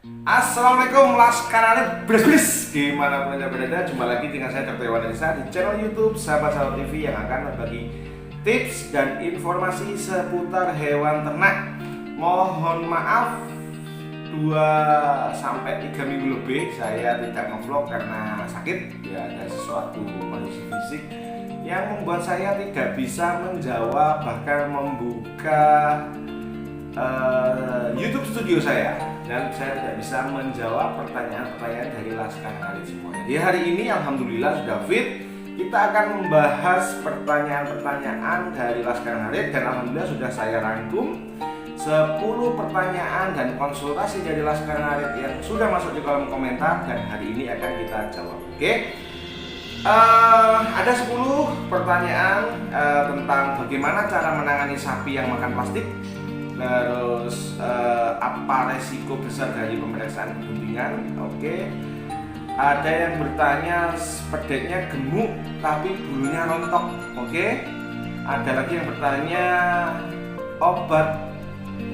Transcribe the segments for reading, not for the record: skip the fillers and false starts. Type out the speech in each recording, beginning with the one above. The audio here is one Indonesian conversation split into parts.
Assalamualaikum Laskar Bres. Gimana pun anda berada, jumpa lagi dengan saya Dr. Iwan Adisa di channel YouTube Sahabat TV yang akan berbagi tips dan informasi seputar hewan ternak. Mohon maaf 2-3 minggu lebih saya tidak nge-vlog karena sakit, ya ada sesuatu kondisi fisik yang membuat saya tidak bisa menjawab bahkan membuka YouTube studio saya, dan saya tidak bisa menjawab pertanyaan-pertanyaan dari Laskar Ngarit semua. Jadi hari ini alhamdulillah sudah fit. Kita akan membahas pertanyaan-pertanyaan dari Laskar Ngarit, dan alhamdulillah sudah saya rangkum 10 pertanyaan dan konsultasi dari Laskar Ngarit yang sudah masuk di kolom komentar, dan hari ini akan kita jawab. Oke? Ada 10 pertanyaan tentang bagaimana cara menangani sapi yang makan plastik. Terus apa resiko besar dari pemeriksaan kepentingan? Oke. Ada yang bertanya pedetnya gemuk tapi bulunya rontok. Oke. Ada lagi yang bertanya obat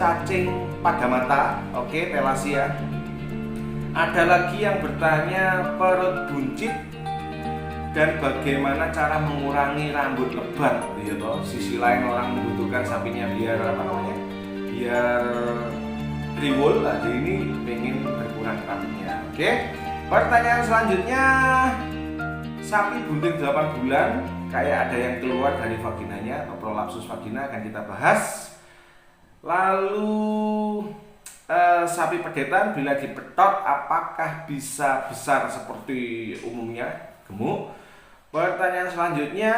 cacing pada mata. Oke, Telasia. Ada lagi yang bertanya perut buncit dan bagaimana cara mengurangi rambut lebat, gitu. Sisi lain orang membutuhkan sapinya biar biar riwul, jadi ini pengen berkurang rambutnya. Oke. Pertanyaan selanjutnya, sapi bunting 8 bulan kayak ada yang keluar dari vaginanya atau prolapsus vagina, akan kita bahas. Lalu sapi pedetan bila dipetot apakah bisa besar seperti umumnya gemuk? Pertanyaan selanjutnya,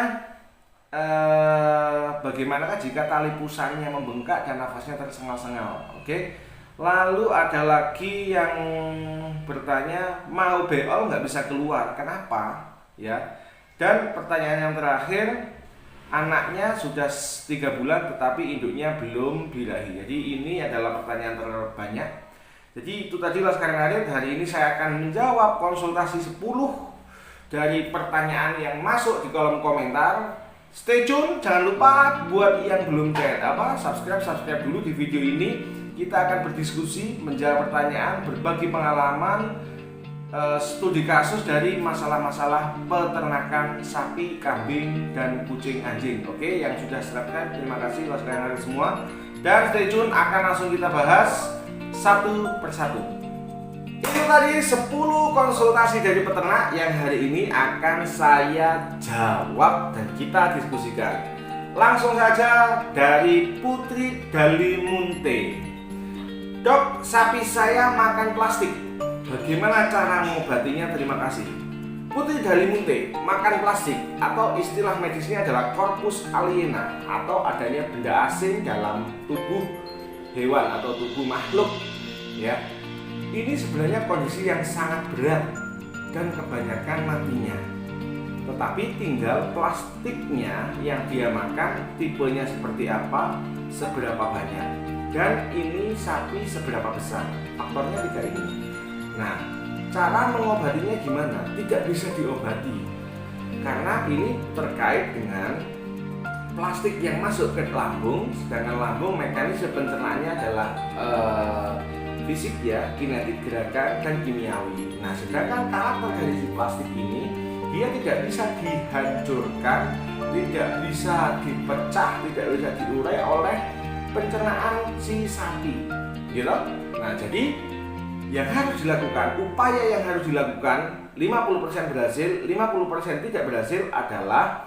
bagaimanakah jika tali pusarnya membengkak dan nafasnya tersengal-sengal? Oke. Lalu ada lagi yang bertanya mau beol nggak bisa keluar, kenapa? Ya. Dan pertanyaan yang terakhir, anaknya sudah 3 bulan tetapi induknya belum birahi. Jadi ini adalah pertanyaan terbanyak. Jadi itu tadi Laskar Ngarit. Hari ini saya akan menjawab konsultasi 10 dari pertanyaan yang masuk di kolom komentar. Stay tune, jangan lupa buat yang belum subscribe dulu di video ini. Kita akan berdiskusi, menjawab pertanyaan, berbagi pengalaman, studi kasus dari masalah-masalah peternakan sapi, kambing, dan kucing anjing. Oke, yang sudah subscribe, terima kasih Laskar Ngarit semua. Dan stay tune, akan langsung kita bahas satu persatu. Itu tadi 10 konsultasi dari peternak yang hari ini akan saya jawab dan kita diskusikan. Langsung saja dari Putri Dalimunte. Dok, sapi saya makan plastik. Bagaimana cara mengobatinya? Terima kasih. Putri Dalimunte, makan plastik atau istilah medisnya adalah corpus aliena atau adanya benda asing dalam tubuh hewan atau tubuh makhluk, ya. Ini sebenarnya kondisi yang sangat berat dan kebanyakan matinya. Tetapi tinggal plastiknya yang dia makan, tipenya seperti apa, seberapa banyak, dan ini sapi seberapa besar. Faktornya 3 ini. Nah, cara mengobatinya gimana? Tidak bisa diobati karena ini terkait dengan plastik yang masuk ke lambung, sedangkan lambung mekanisme pencernaannya adalah fisik, ya, kinetik, gerakan, dan kimiawi. Nah, sedangkan karakter dari si plastik ini dia tidak bisa dihancurkan, tidak bisa dipecah, tidak bisa diurai oleh pencernaan si sapi, gitu. Nah, jadi yang harus dilakukan, upaya yang harus dilakukan 50% berhasil, 50% tidak berhasil adalah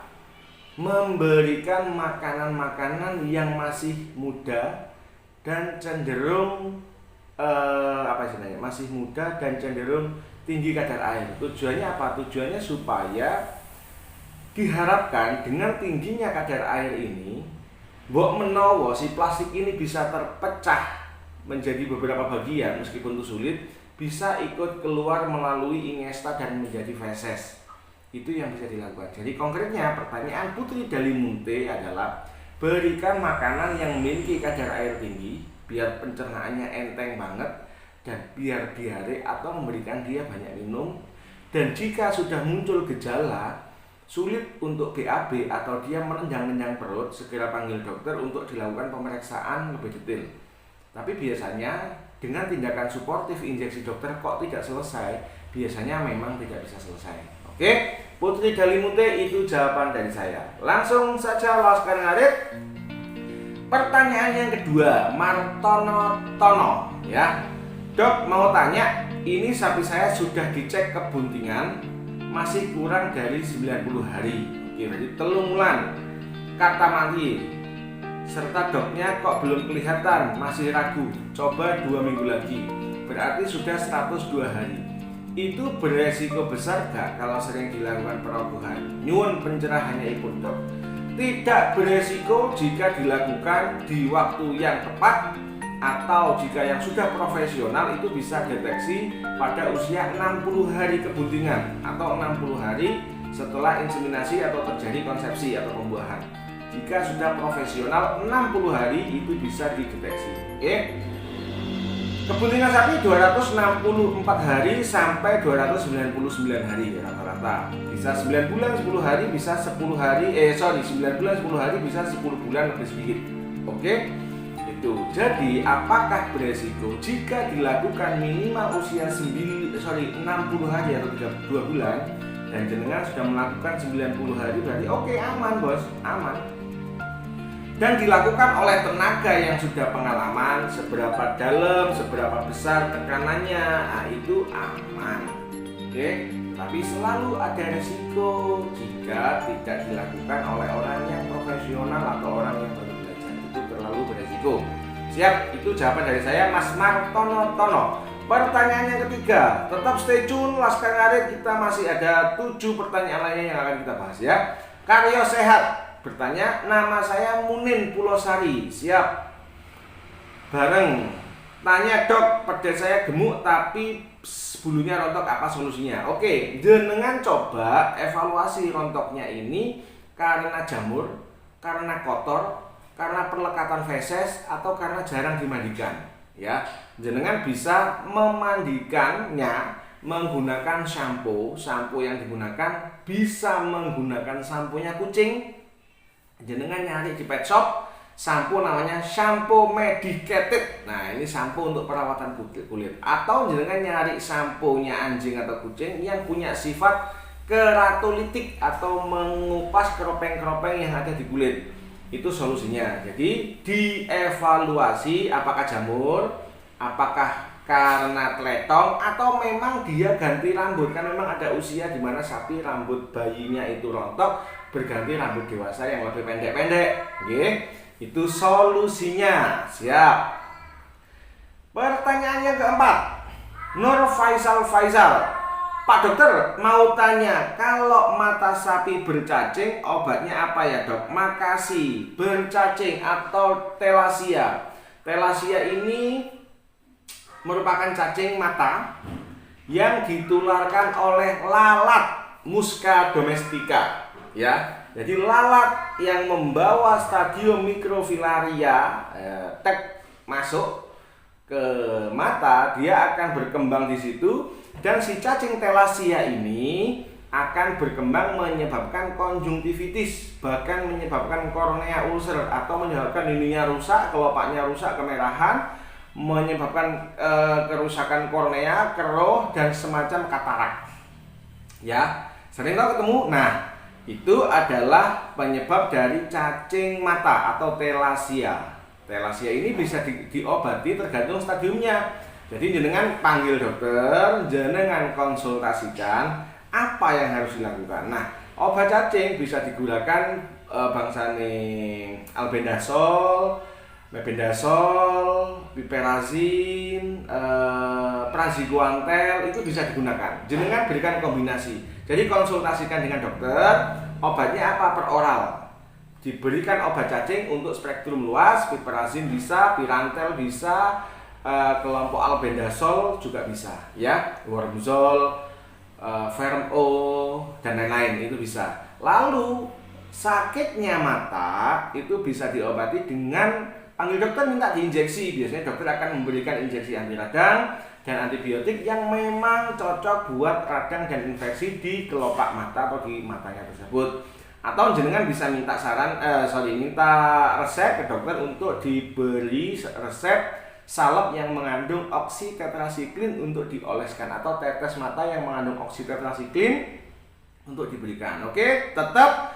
memberikan makanan-makanan yang masih muda dan cenderung masih muda dan cenderung tinggi kadar air. Tujuannya apa? Tujuannya supaya diharapkan dengan tingginya kadar air ini, mbok menawa si plastik ini bisa terpecah menjadi beberapa bagian, meskipun itu sulit, bisa ikut keluar melalui ingesta dan menjadi feses. Itu yang bisa dilakukan. Jadi konkretnya pertanyaan Putri Dalimunte adalah berikan makanan yang memiliki kadar air tinggi biar pencernaannya enteng banget dan biar diare, atau memberikan dia banyak minum. Dan jika sudah muncul gejala sulit untuk BAB atau dia menendang-nendang perut, segera panggil dokter untuk dilakukan pemeriksaan lebih detail. Tapi biasanya dengan tindakan suportif injeksi dokter kok tidak selesai, biasanya memang tidak bisa selesai. Oke, Putri Dalimute, itu jawaban dari saya. Langsung saja Laskar Ngarit. Pertanyaan yang kedua, Martono Tono ya. Dok, mau tanya, ini sapi saya sudah dicek kebuntingan, masih kurang dari 90 hari. Oke, berarti 3 bulan. Kata mati. Serta doknya kok belum kelihatan, masih ragu. Coba 2 minggu lagi, berarti sudah 102 hari. Itu beresiko besar gak kalau sering dilakukan perobohan? Nyuwun pencerahannya Ibu Dok. Tidak beresiko jika dilakukan di waktu yang tepat, atau jika yang sudah profesional itu bisa deteksi pada usia 60 hari kebuntingan atau 60 hari setelah inseminasi atau terjadi konsepsi atau pembuahan. Jika sudah profesional 60 hari itu bisa dideteksi. Oke. Kebuntingan sapi 264 hari sampai 299 hari rata-rata. Bisa 9 bulan 10 hari, bisa 10 hari 9 bulan 10 hari, bisa 10 bulan lebih sedikit. Oke. Itu. Jadi apakah beresiko jika dilakukan minimal usia 60 hari atau 32 bulan dan jenengan sudah melakukan 90 hari, berarti oke, aman bos, aman. Dan dilakukan oleh tenaga yang sudah pengalaman, seberapa dalam, seberapa besar tekanannya, nah itu aman. Oke, tapi selalu ada resiko jika tidak dilakukan oleh orang yang profesional atau orang yang baru belajar, itu terlalu beresiko. Siap, itu jawaban dari saya Mas Martono Tono. Pertanyaan yang ketiga, tetap stay tune Laskar Ngarit, kita masih ada 7 pertanyaan lainnya yang akan kita bahas ya. Karyo Sehat bertanya, nama saya Munin Pulosari. Siap. Bareng. Tanya dok, pada saya gemuk tapi bulunya rontok, apa solusinya? Oke, jenengan coba evaluasi rontoknya ini karena jamur, karena kotor, karena perlekatan feses, atau karena jarang dimandikan. Ya, jenengan bisa memandikannya menggunakan shampoo yang digunakan bisa menggunakan samponya kucing. Jenengan nyari di pet shop shampoo namanya shampoo medicated. Nah, ini shampoo untuk perawatan kulit. Atau jenengan nyari shampoo-nya anjing atau kucing yang punya sifat keratolitik atau mengupas keropeng-keropeng yang ada di kulit. Itu solusinya. Jadi dievaluasi apakah jamur, apakah karena teletong, atau memang dia ganti rambut. Kan memang ada usia di mana sapi rambut bayinya itu rontok, berganti rambut dewasa yang lebih pendek-pendek. Oke, itu solusinya. Siap. Pertanyaan yang keempat, Nur Faisal. Pak dokter, mau tanya, kalau mata sapi bercacing obatnya apa ya dok? Makasih. Bercacing atau telasia. Telasia ini merupakan cacing mata yang ditularkan oleh lalat Musca domestica. Ya, jadi lalat yang membawa stadium microfilaria masuk ke mata, dia akan berkembang di situ, dan si cacing telasia ini akan berkembang menyebabkan konjungtivitis, bahkan menyebabkan kornea ulcer atau menyebabkan ininya rusak, kelopaknya rusak, kemerahan, menyebabkan kerusakan kornea, keruh, dan semacam katarak. Ya, sering tau ketemu. Nah, itu adalah penyebab dari cacing mata atau telasia. Telasia ini bisa diobati tergantung stadiumnya. Jadi jenengan panggil dokter, jenengan konsultasikan apa yang harus dilakukan. Nah, obat cacing bisa digunakan bangsane albendazole, mebendazole, piperazine, praziquantel, itu bisa digunakan. Jenengan berikan kombinasi. Jadi konsultasikan dengan dokter, obatnya apa per oral. Diberikan obat cacing untuk spektrum luas, piperazine bisa, pirantel bisa, kelompok albendazole juga bisa, ya, wormzole, vermo, dan lain-lain itu bisa. Lalu sakitnya mata itu bisa diobati dengan panggil dokter, minta diinjeksi. Biasanya dokter akan memberikan injeksi anti radang dan antibiotik yang memang cocok buat radang dan infeksi di kelopak mata atau di matanya tersebut. Atau jenengan bisa minta minta resep ke dokter untuk diberi resep salep yang mengandung oksitetrasiklin untuk dioleskan, atau tetes mata yang mengandung oksitetrasiklin untuk diberikan. Oke, tetap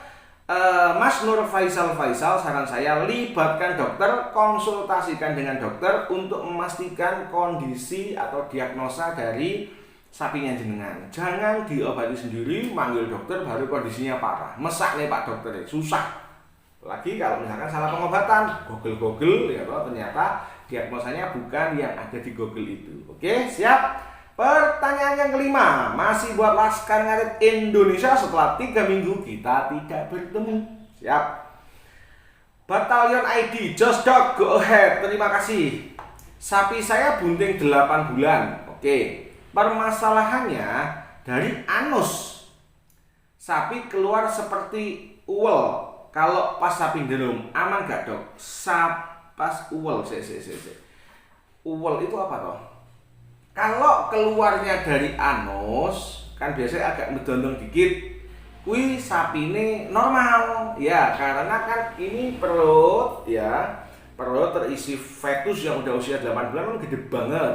Mas Nur Faisal, saran saya libatkan dokter, konsultasikan dengan dokter untuk memastikan kondisi atau diagnosa dari sapinya jenengan. Jangan diobati sendiri, manggil dokter baru kondisinya parah. Mesak nih Pak dokter, susah. Lagi kalau misalkan salah pengobatan, Google ya toh, ternyata diagnosanya bukan yang ada di Google itu. Oke, siap? Pertanyaan yang kelima, masih buat Laskar Ngarit Indonesia setelah 3 minggu kita tidak bertemu. Siap? Batalion ID, Just Dog, go ahead. Terima kasih. Sapi saya bunting 8 bulan. Oke. Permasalahannya dari anus. Sapi keluar seperti uwel. Kalau pas sapi derung, aman gak dok? Pas uwel, uwel itu apa toh? Kalau keluarnya dari anus, kan biasanya agak mendondong dikit. Kui sapi ini normal, ya karena kan ini perut, ya perut terisi fetus yang udah usia 8 bulan kan gede banget,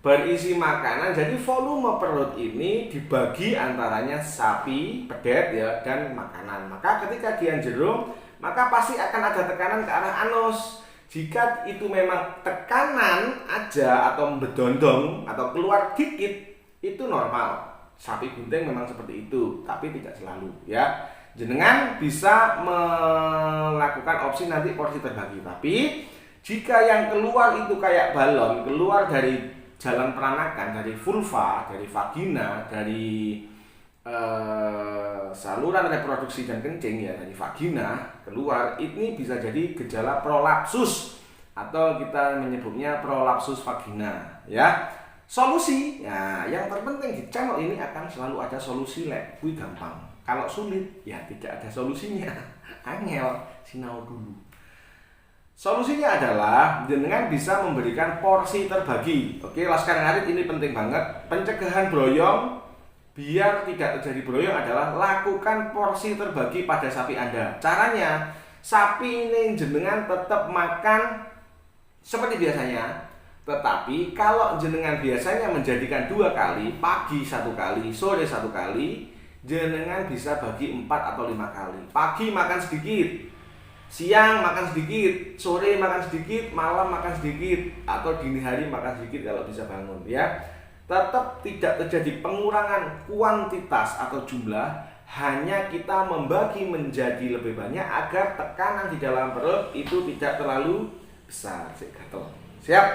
berisi makanan. Jadi volume perut ini dibagi antaranya sapi, pedet ya dan makanan. Maka ketika dia jerum, maka pasti akan ada tekanan ke arah anus. Jika itu memang tekanan aja atau bedondong atau keluar dikit, itu normal. Sapi bunting memang seperti itu, tapi tidak selalu ya. Jenengan bisa melakukan opsi nanti porsi terbagi. Tapi jika yang keluar itu kayak balon, keluar dari jalan peranakan, dari vulva, dari vagina, dari saluran reproduksi dan kencing ya, dari vagina keluar, ini bisa jadi gejala prolapsus atau kita menyebutnya prolapsus vagina ya. Solusi ya, yang terpenting di channel ini akan selalu ada solusi lek, kui gampang. Kalau sulit ya tidak ada solusinya. Angel, sinau dulu. Solusinya adalah jenengan bisa memberikan porsi terbagi. Oke, Laskar Ngarit ini penting banget. Pencegahan broyong biar tidak terjadi broyong adalah lakukan porsi terbagi pada sapi Anda. Caranya, sapi ini jenengan tetap makan seperti biasanya, tetapi kalau jenengan biasanya menjadikan 2 kali, pagi 1 kali, sore 1 kali, jenengan bisa bagi 4 atau 5 kali. Pagi makan sedikit, siang makan sedikit, sore makan sedikit, malam makan sedikit, atau dini hari makan sedikit kalau bisa bangun ya. Tetap tidak terjadi pengurangan kuantitas atau jumlah, hanya kita membagi menjadi lebih banyak agar tekanan di dalam perut itu tidak terlalu besar. Siap?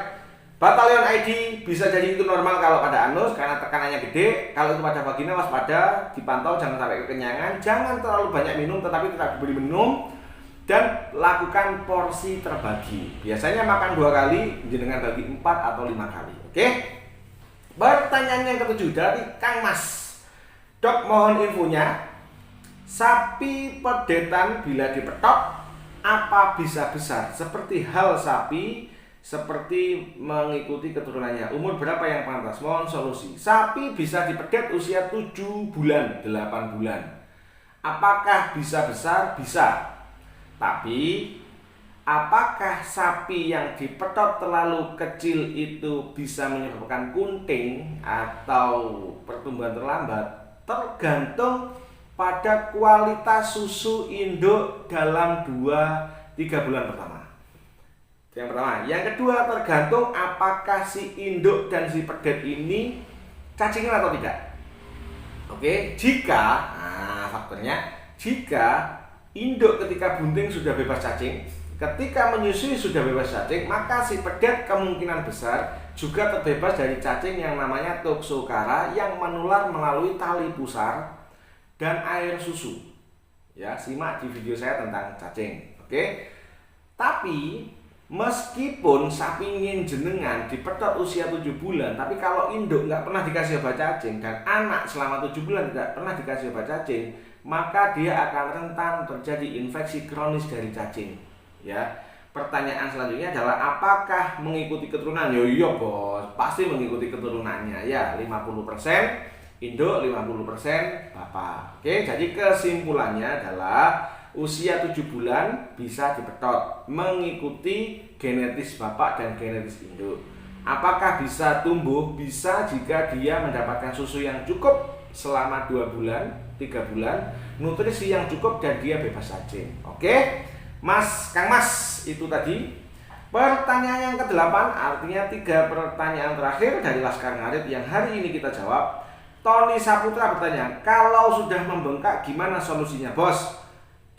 Batalion ID bisa jadi itu normal kalau pada anus karena tekanannya gede. Kalau itu pada vagina waspada, dipantau jangan sampai kekenyangan, jangan terlalu banyak minum tetapi tetap diberi minum, dan lakukan porsi terbagi. Biasanya makan 2 kali, jenengan bagi 4 atau 5 kali. Oke? Pertanyaan yang ke-7 dari Kang Mas. Dok, mohon infonya. Sapi pedetan bila dipetok apa bisa besar? Seperti hal sapi, seperti mengikuti keturunannya. Umur berapa yang pantas? Mohon solusi. Sapi bisa dipedet usia 7 bulan, 8 bulan. Apakah bisa besar? Bisa. Tapi apakah sapi yang dipetot terlalu kecil itu bisa menyebabkan kunting atau pertumbuhan terlambat? Tergantung pada kualitas susu induk dalam 2-3 bulan pertama. Yang pertama. Yang kedua, tergantung apakah si induk dan si pedet ini cacingan atau tidak. Oke, jika faktornya, jika induk ketika bunting sudah bebas cacing, ketika menyusui sudah bebas cacing, maka si pedet kemungkinan besar juga terbebas dari cacing yang namanya toxocara yang menular melalui tali pusar dan air susu. Ya, simak di video saya tentang cacing. Oke. Tapi meskipun sapi ingin jenengan dipetot usia 7 bulan, tapi kalau induk nggak pernah dikasih obat cacing dan anak selama 7 bulan tidak pernah dikasih obat cacing, maka dia akan rentan terjadi infeksi kronis dari cacing. Ya, pertanyaan selanjutnya adalah apakah mengikuti keturunan? Yo iya bos, pasti mengikuti keturunannya ya. 50% induk, 50% bapak. Oke, jadi kesimpulannya adalah usia 7 bulan bisa dipetot mengikuti genetis bapak dan genetis induk. Apakah bisa tumbuh? Bisa jika dia mendapatkan susu yang cukup selama 2 bulan, 3 bulan, nutrisi yang cukup dan dia bebas cacing. Oke, Kang Mas, itu tadi pertanyaan yang ke-8, artinya 3 pertanyaan terakhir dari Laskar Ngarit yang hari ini kita jawab. Tony Saputra bertanya, kalau sudah membengkak gimana solusinya bos?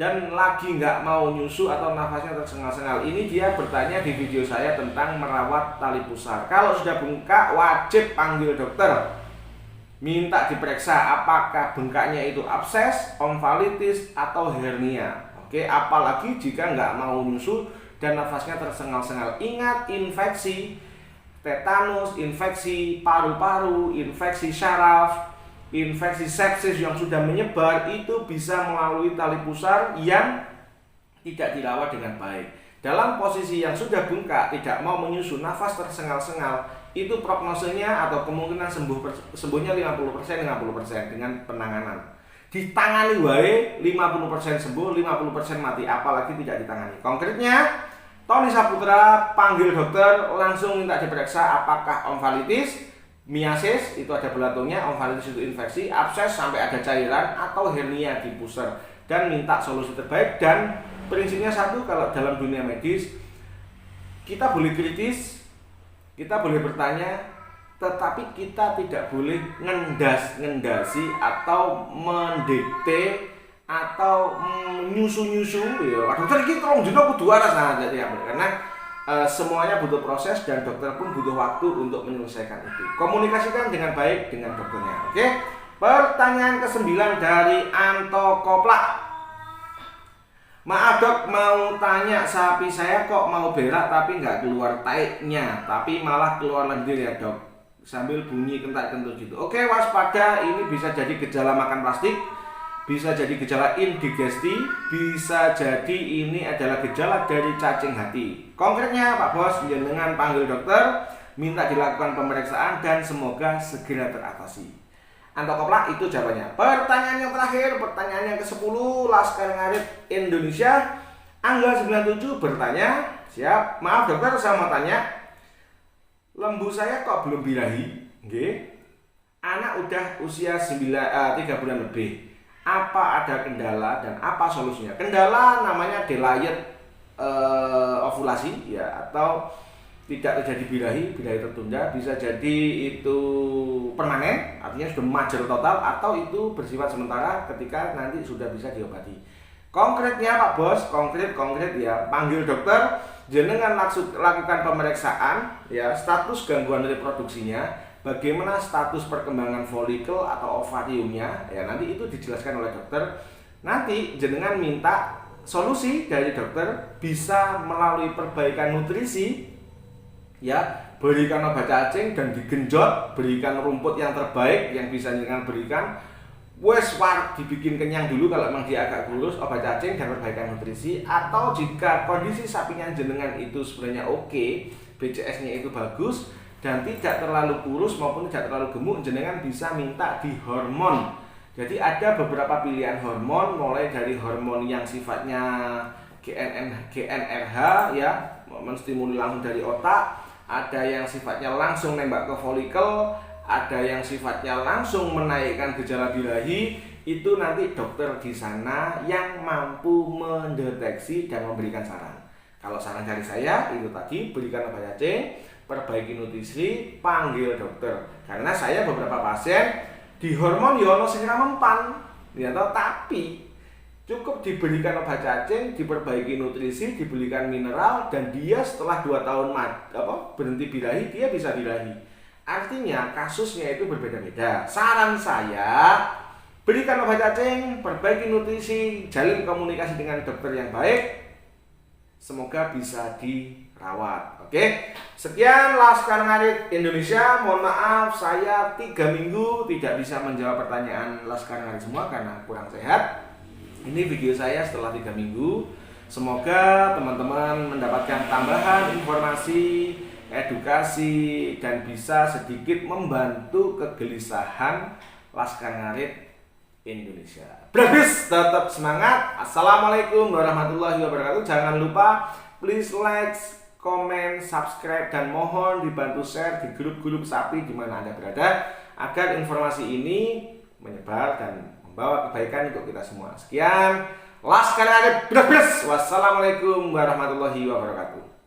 Dan lagi nggak mau nyusu atau nafasnya tersengal-sengal. Ini dia bertanya di video saya tentang merawat tali pusar. Kalau sudah bengkak wajib panggil dokter, minta diperiksa apakah bengkaknya itu abses, omfalitis atau hernia. Oke, apalagi jika nggak mau nyusu dan nafasnya tersengal-sengal. Ingat, infeksi tetanus, infeksi paru-paru, infeksi syaraf, infeksi sepsis yang sudah menyebar itu bisa melalui tali pusar yang tidak dirawat dengan baik. Dalam posisi yang sudah bengkak, tidak mau menyusu, nafas tersengal-sengal, itu prognosenya atau kemungkinan sembuhnya 50% dengan penanganan. Ditangani wae 50% sembuh, 50% mati, apalagi tidak ditangani. Konkretnya, Tony Saputra panggil dokter, langsung minta diperiksa apakah omfalitis, miasis itu ada belatungnya, omfalitis itu infeksi, abses sampai ada cairan atau hernia di pusar, dan minta solusi terbaik. Dan prinsipnya satu, kalau dalam dunia medis kita boleh kritis, kita boleh bertanya, tetapi kita tidak boleh ngendasi atau mendikte atau nyusu ya. Dokter iki tolong dino kudu waras ya, karena semuanya butuh proses dan dokter pun butuh waktu untuk menyelesaikan itu. Komunikasikan dengan baik dengan dokternya. Oke. Pertanyaan ke-9 dari Anto Koplak. Maaf dok, mau tanya, sapi saya kok mau berak tapi nggak keluar taiknya, tapi malah keluar lendir ya dok, sambil bunyi kentak-kentut gitu. Oke, waspada, ini bisa jadi gejala makan plastik, bisa jadi gejala indigesti, bisa jadi ini adalah gejala dari cacing hati. Konkretnya Pak Bos, dengan panggil dokter, minta dilakukan pemeriksaan dan semoga segera teratasi. Anto Koplak, itu jawabannya. Pertanyaan yang terakhir, pertanyaan yang ke-10, Laskar Ngarit Indonesia Angga 97 bertanya, siap, maaf dokter, saya mau tanya, lembu saya kok belum birahi? Anak udah usia 3 bulan lebih. Apa ada kendala dan apa solusinya? Kendala namanya delayed ovulasi ya, atau tidak terjadi birahi tertunda, bisa jadi itu permanen, artinya sudah majer total, atau itu bersifat sementara ketika nanti sudah bisa diobati. Konkretnya Pak Bos, konkret ya, panggil dokter, jenengan lakukan pemeriksaan ya, status gangguan reproduksinya, bagaimana status perkembangan folikel atau ovariumnya ya, nanti itu dijelaskan oleh dokter. Nanti jenengan minta solusi dari dokter, bisa melalui perbaikan nutrisi ya, berikan obat cacing dan digenjot, berikan rumput yang terbaik yang bisa jenengan berikan. Dibikin kenyang dulu kalau memang dia agak kurus, obat cacing dan perbaikan nutrisi. Atau jika kondisi sapinya jenengan itu sebenarnya oke, BCS-nya itu bagus dan tidak terlalu kurus maupun tidak terlalu gemuk, jenengan bisa minta di hormon. Jadi ada beberapa pilihan hormon, mulai dari hormon yang sifatnya GnRH ya, menstimuli langsung dari otak, ada yang sifatnya langsung nembak ke folikel, ada yang sifatnya langsung menaikkan gejala birahi. Itu nanti dokter di sana yang mampu mendeteksi dan memberikan saran. Kalau saran dari saya itu tadi, berikan obat cacing, perbaiki nutrisi, panggil dokter. Karena saya beberapa pasien di hormon ya ono sing mempan, ya toh, tapi cukup diberikan obat cacing, diperbaiki nutrisi, diberikan mineral, dan dia setelah 2 tahun berhenti birahi, dia bisa birahi. Artinya kasusnya itu berbeda-beda. Saran saya, berikan obat cacing, perbaiki nutrisi, jalin komunikasi dengan dokter yang baik, semoga bisa dirawat. Oke, sekian Laskar Ngarit Indonesia. Mohon maaf saya 3 minggu tidak bisa menjawab pertanyaan Laskar Ngarit semua karena kurang sehat. Ini video saya setelah 3 minggu. Semoga teman-teman mendapatkan tambahan informasi, edukasi, dan bisa sedikit membantu kegelisahan Laskar Ngarit Indonesia. Brabis, tetap semangat. Assalamualaikum warahmatullahi wabarakatuh. Jangan lupa please like, komen, subscribe, dan mohon dibantu share di grup-grup sapi di mana Anda berada agar informasi ini menyebar dan membawa kebaikan untuk kita semua. Sekian, Laskar Arif Bres. Wassalamualaikum warahmatullahi wabarakatuh.